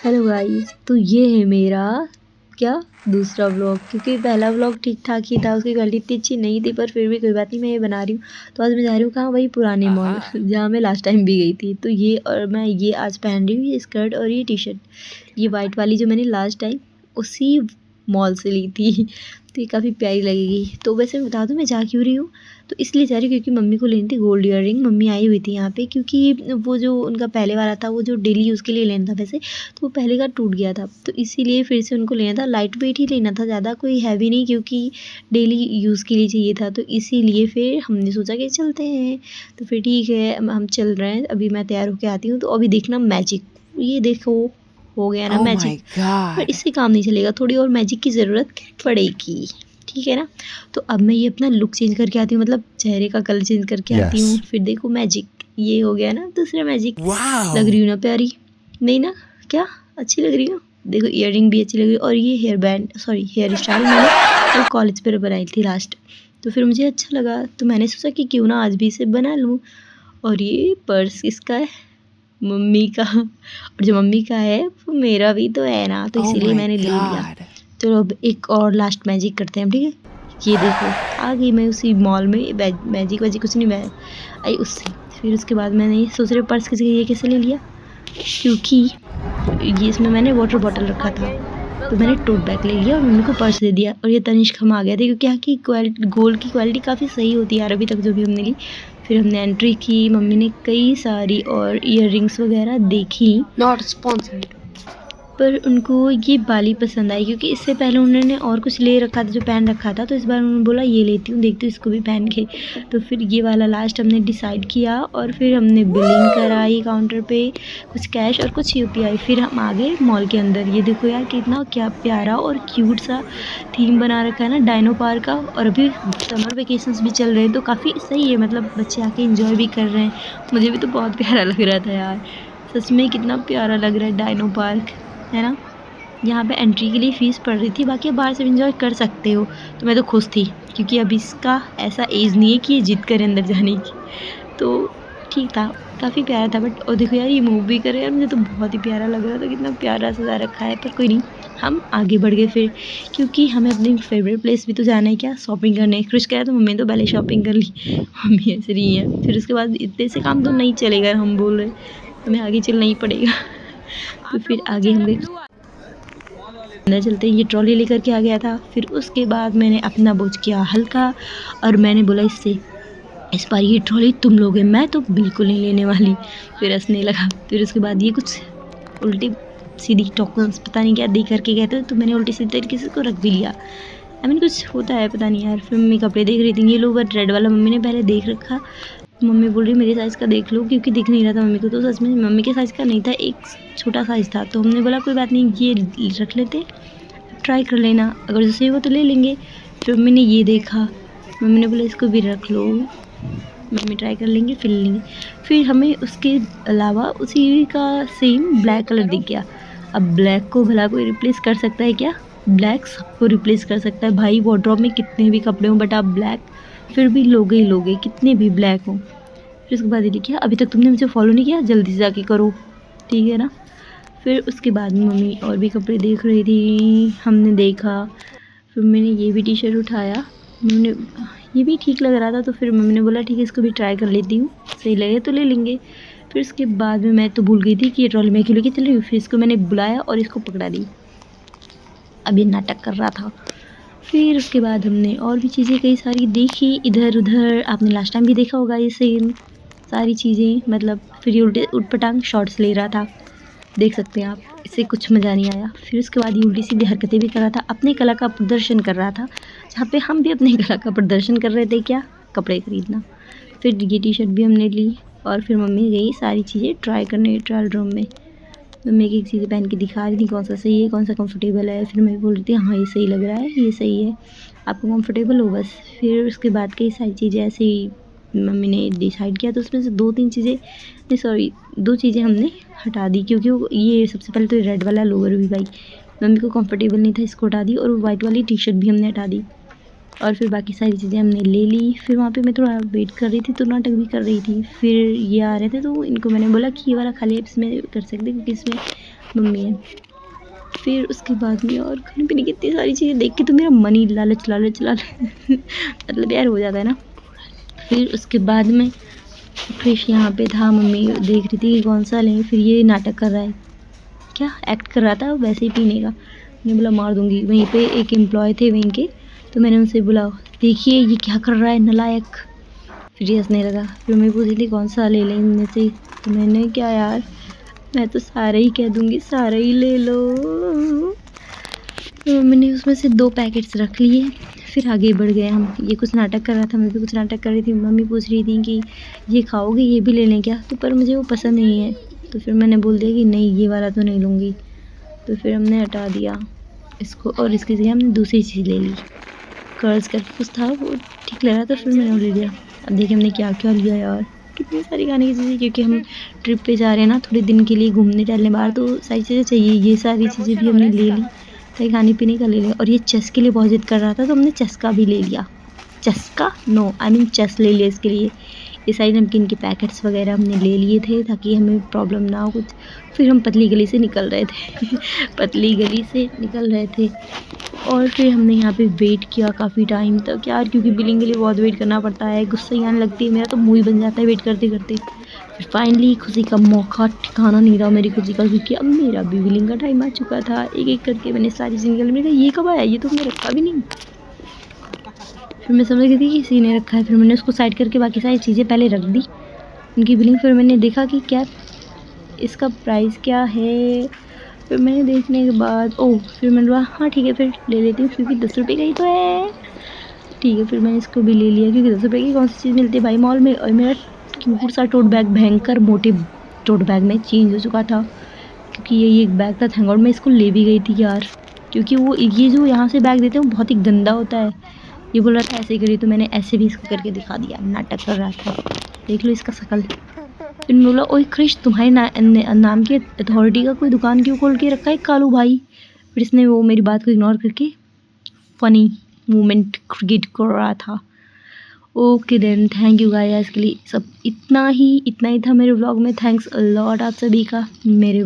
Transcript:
Hello guys, तो ये है मेरा क्या दूसरा व्लॉग। क्योंकि पहला व्लॉग ठीक ठाक ही था, उसकी क्वालिटी इतनी अच्छी नहीं थी, पर फिर भी कोई बात नहीं, मैं ये बना रही हूँ। तो आज मैं जा रही हूँ कहाँ, वही पुराने मॉल जहाँ मैं लास्ट टाइम भी गई थी। तो ये और मैं ये आज पहन रही हूँ, ये स्कर्ट और ये टी शर्ट, ये वाइट वाली जो मैंने लास्ट टाइम उसी मॉल से ली थी। तो ये काफ़ी प्यारी लगेगी। तो वैसे मैं बता दूँ मैं जा क्यों रही हूँ, तो इसलिए जा रही हूँ क्योंकि मम्मी को लेनी थी गोल्ड ईयररिंग। मम्मी आई हुई थी यहाँ पे, क्योंकि वो जो उनका पहले वाला था वो जो डेली यूज़ के लिए लेना था वैसे, तो वो पहले का टूट गया था, तो इसीलिए फिर से उनको लेना था। लाइट वेट ही लेना था, ज़्यादा कोई हैवी नहीं, क्योंकि डेली यूज़ के लिए चाहिए था। तो इसीलिए फिर हमने सोचा कि चलते हैं। तो फिर ठीक है, हम चल रहे हैं। अभी मैं तैयार होके आती हूँ। तो अभी देखना मैजिक, ये देखो हो गया ना Oh मैजिक। my पर god. इससे काम नहीं चलेगा, थोड़ी और मैजिक की ज़रूरत पड़ेगी, ठीक है ना। तो अब मैं ये अपना लुक चेंज करके आती हूँ, मतलब चेहरे का कलर चेंज करके आती हूँ। फिर देखो मैजिक, ये हो गया ना दूसरा मैजिक। Wow. लग रही हूँ ना प्यारी, नहीं ना, क्या अच्छी लग रही हूँ। देखो ईयररिंग भी अच्छी लग रही है, और ये hair band sorry hair style मैंने तो कॉलेज पर बनाई थी लास्ट। तो फिर मुझे अच्छा लगा, तो मैंने सोचा कि क्यों ना आज भी इसे बना लूँ। और ये पर्स किसका है, मम्मी का। और जो मम्मी का है वो मेरा भी तो है ना, तो Oh इसीलिए my मैंने ले लिया। god. चलो अब एक और लास्ट मैजिक करते हैं हम, ठीक है। ये देखो आ गई मैं उसी मॉल में, मैजिक वैजिक कुछ नहीं, मैं आई उससे। फिर उसके बाद मैंने सोच रही पर्स की जगह ये कैसे ले लिया, क्योंकि ये इसमें मैंने वाटर बॉटल रखा था, तो मैंने टोट बैग ले लिया और मम्मी को पर्स दे दिया। और ये तनिष्क हम आ गए थे, क्योंकि यहाँ की क्वालिटी गोल्ड की क्वालिटी काफ़ी सही होती है यार, अभी तक जो भी हमने ली। फिर हमने एंट्री की, मम्मी ने कई सारी और ईयररिंग्स वगैरह देखी, Not sponsored. पर उनको ये वाली पसंद आई, क्योंकि इससे पहले उन्होंने और कुछ ले रखा था जो पहन रखा था। तो इस बार उन्होंने बोला ये लेती हूँ, देखती हूँ इसको भी पहन के। तो फिर ये वाला लास्ट हमने डिसाइड किया, और फिर हमने बिलिंग कराई काउंटर पे, कुछ कैश और कुछ यूपीआई। फिर हम आ गए मॉल के अंदर। ये देखो यार कितना क्या प्यारा और क्यूट सा थीम बना रखा है ना डायनो पार्क का। और अभी समर वेकेशंस भी चल रहे हैं, तो काफ़ी सही है, मतलब बच्चे आके इंजॉय भी कर रहे हैं। मुझे भी तो बहुत प्यारा लग रहा था यार, सच में कितना प्यारा लग रहा है डायनो पार्क, है ना। यहाँ पे एंट्री के लिए फ़ीस पड़ रही थी, बाकी आप बाहर से भी इंजॉय कर सकते हो। तो मैं तो खुश थी, क्योंकि अभी इसका ऐसा एज नहीं है कि ये जिद करे अंदर जाने की। तो ठीक था, काफ़ी प्यारा था। बट और देखो यार ये मूव भी करे, यार मुझे तो बहुत ही प्यारा लग रहा था, कितना प्यारा सजा रखा है। पर कोई नहीं, हम आगे बढ़ गए फिर, क्योंकि हमें अपनी फेवरेट प्लेस भी तो जाना है, क्या शॉपिंग करने। क्रिश कह रहा तो मम्मी ने तो पहले शॉपिंग कर ली, मम्मी ऐसे रही है। फिर उसके बाद इतने से काम तो नहीं चलेगा, हम बोल रहे हमें आगे चलना ही पड़ेगा। तो फिर आगे हम गए, अंदर चलते ही ये ट्रॉली लेकर के आ गया था। फिर उसके बाद मैंने अपना बोझ किया हल्का, और मैंने बोला इससे इस बार ये ट्रॉली तुम लोगे, मैं तो बिल्कुल नहीं लेने वाली। फिर हंसने लगा। फिर उसके बाद ये कुछ उल्टी सीधी टोकन्स पता नहीं क्या दे करके गए थे, तो मैंने उल्टी सीधी तरीके से इसको रख भी लिया। आई मीन कुछ होता है पता नहीं यार। फिर मम्मी कपड़े देख रही थी, ये लो बट रेड वाला मम्मी ने पहले देख रखा। मम्मी बोल रही मेरे साइज़ का देख लो, क्योंकि दिख नहीं रहा था मम्मी को। तो सच में मम्मी के साइज़ का नहीं था, एक छोटा साइज़ था। तो हमने बोला कोई बात नहीं, ये रख लेते, ट्राई कर लेना, अगर जो सही हो तो ले लेंगे। फिर मम्मी ने ये देखा, मम्मी ने बोला इसको भी रख लो, मम्मी ट्राई कर लेंगे फिर ले लेंगे। फिर हमें उसके अलावा उसी का सेम ब्लैक कलर दिख गया। अब ब्लैक को भला कोई रिप्लेस कर सकता है क्या, ब्लैक सबको रिप्लेस कर सकता है भाई। वार्डरोब में कितने भी कपड़े हों, बट आप ब्लैक फिर भी लोगे ही लोगे, कितने भी ब्लैक हों। फिर उसके बाद ये लिखा अभी तक तुमने मुझे फॉलो नहीं किया, जल्दी से जाके करो, ठीक है ना। फिर उसके बाद में मम्मी और भी कपड़े देख रही थी, हमने देखा। फिर मैंने ये भी टी शर्ट उठाया, मम्मी ने ये भी ठीक लग रहा था, तो फिर मम्मी ने बोला ठीक है इसको भी ट्राई कर लेती हूँ, सही लगे तो ले लेंगे। फिर उसके बाद में मैं तो भूल गई थी कि ये ट्रॉली मैं अकेले लेके चल रही हूँ। फिर इसको मैंने बुलाया और इसको पकड़ा दी, अब ये नाटक कर रहा था। फिर उसके बाद हमने और भी चीज़ें कई सारी देखी इधर उधर, आपने लास्ट टाइम भी देखा होगा ये सेम सारी चीज़ें, मतलब फिर ये उल्टे उटपटांग शॉर्ट्स ले रहा था, देख सकते हैं आप, इससे कुछ मज़ा नहीं आया। फिर उसके बाद ये उल्टी सीधी हरकतें भी कर रहा था, अपनी कला का प्रदर्शन कर रहा था, जहाँ पे हम भी अपनी कला का प्रदर्शन कर रहे थे, क्या कपड़े खरीदना। फिर ये टी शर्ट भी हमने ली, और फिर मम्मी गई सारी चीज़ें ट्राई करने ट्रायल रूम में। मम्मी एक एक चीज़ें पहन के दिखा रही थी, कौन सा सही है, कौन सा कंफर्टेबल है। फिर मैं बोल रही थी हाँ ये सही लग रहा है, ये सही है, आपको कंफर्टेबल हो बस। फिर उसके बाद कई सारी चीज़ें ऐसे ही मम्मी ने डिसाइड किया, तो उसमें से दो तीन चीज़ें नहीं सॉरी दो चीज़ें हमने हटा दी, क्योंकि वो ये सबसे पहले तो रेड वाला लोअर भी भाई मम्मी को कंफर्टेबल नहीं था, इसको हटा दी। और वो वाइट वाली टी शर्ट भी हमने हटा दी, और फिर बाकी सारी चीज़ें हमने ले ली। फिर वहाँ पे मैं थोड़ा वेट कर रही थी, तो नाटक भी कर रही थी। फिर ये आ रहे थे, तो इनको मैंने बोला कि ये वाला खाली इसमें कर सकते, क्योंकि इसमें मम्मी है। फिर उसके बाद में और खाने पीने की इतनी सारी चीज़ें देख के तो मेरा मन ही लालच लालच लालच मतलब यार हो जाता है ना। फिर उसके बाद में क्रिश यहाँ पे था, मम्मी देख रही थी कि कौन सा लें। फिर ये नाटक कर रहा है, क्या एक्ट कर रहा था वैसे ही पीने का। मैंने बोला मार दूंगी। वहीं पे एक एम्प्लॉय थे वहीं के, तो मैंने उनसे बोला देखिए ये क्या कर रहा है नालायक। फिर ये हंसने लगा। फिर मैं पूछी थी कौन सा ले लें इनमें से, तो मैंने क्या यार, मैं तो सारे ही कह दूंगी, सारे ही ले लो। तो मैंने उसमें से 2 पैकेट्स रख लिए। फिर आगे बढ़ गए हम। ये कुछ नाटक कर रहा था, मैं भी कुछ नाटक कर रही थी। मम्मी पूछ रही थी कि ये खाओगे, ये भी ले लें क्या, तो पर मुझे वो पसंद नहीं है। तो फिर मैंने बोल दिया कि नहीं ये वाला तो नहीं लूँगी। तो फिर हमने हटा दिया इसको और इसकी जगह हमने दूसरी चीज़ ले ली। कर्ल्स करके कुछ था, वो ठीक लग रहा था, फिर मैंने वो ले लिया। अब देखिए हमने क्या क्या लिया यार, कितनी सारी खाने की चीज़ें, क्योंकि हम ट्रिप पे जा रहे हैं ना थोड़े दिन के लिए घूमने टहलने बाहर, तो सारी चीज़ें चाहिए। ये सारी चीज़ें भी हमने ले ली, ताकि खाने पीने का ले लिया। और ये चेस के लिए बहुत ज़िद कर रहा था, तो हमने चेस का भी ले लिया। चेस का नो आई मीन चेस ले लिया इसके लिए। ये सारी नमकीन के पैकेट्स वगैरह हमने ले लिए थे ताकि हमें प्रॉब्लम ना हो कुछ। फिर हम पतली गली से निकल रहे थे पतली गली से निकल रहे थे। और फिर हमने यहाँ पे वेट किया काफ़ी टाइम तक यार, क्योंकि बिलिंग के लिए बहुत वेट करना पड़ता है। गुस्सा ही आने लगती है, मेरा तो मुँह ही बन जाता है वेट करते करते। फिर फाइनली खुशी का मौका ठिकाना नहीं रहा मेरी खुशी का, क्योंकि अब मेरा भी बिलिंग का टाइम आ चुका था। एक एक करके मैंने सारी चीज़ निकाली। मैंने कहा ये कब आया, ये तो हमने रखा भी नहीं। फिर मैं समझ गई थी कि किसी ने रखा है। फिर मैंने उसको साइड करके बाकी सारी चीज़ें पहले रख दी, उनकी बिलिंग। फिर मैंने देखा कि क्या इसका प्राइस क्या है। फिर मैंने देखने के बाद फिर मैंने बोला हाँ ठीक है फिर ले लेती हूँ, क्योंकि 10 रुपये का ही तो है। ठीक है फिर मैंने इसको भी ले लिया, क्योंकि 10 रुपये की कौन सी चीज़ मिलती है भाई मॉल में। और मेरा क्यूट सा टोट बैग भयंकर मोटे टोट बैग में चेंज हो चुका था, क्योंकि यही एक बैग था। थैंक गॉड मैं इसको ले भी गई थी यार, क्योंकि वो ये जो यहाँ से बैग देते हैं वो बहुत ही गंदा होता है। ये बोल रहा था ऐसे करिए, तो मैंने ऐसे भी इसको करके दिखा दिया, नाटक कर रहा था। देख लो इसका शकल। फिर बोला ओए क्रिश तुम्हारे नाम की अथॉरिटी का कोई दुकान क्यों खोल के रखा है कालू भाई। फिर इसने वो मेरी बात को इग्नोर करके फ़नी मोमेंट क्रिएट कर रहा था। Okay then thank you guys के लिए सब इतना ही था मेरे व्लॉग में। थैंक्स अ लॉट आप सभी का मेरे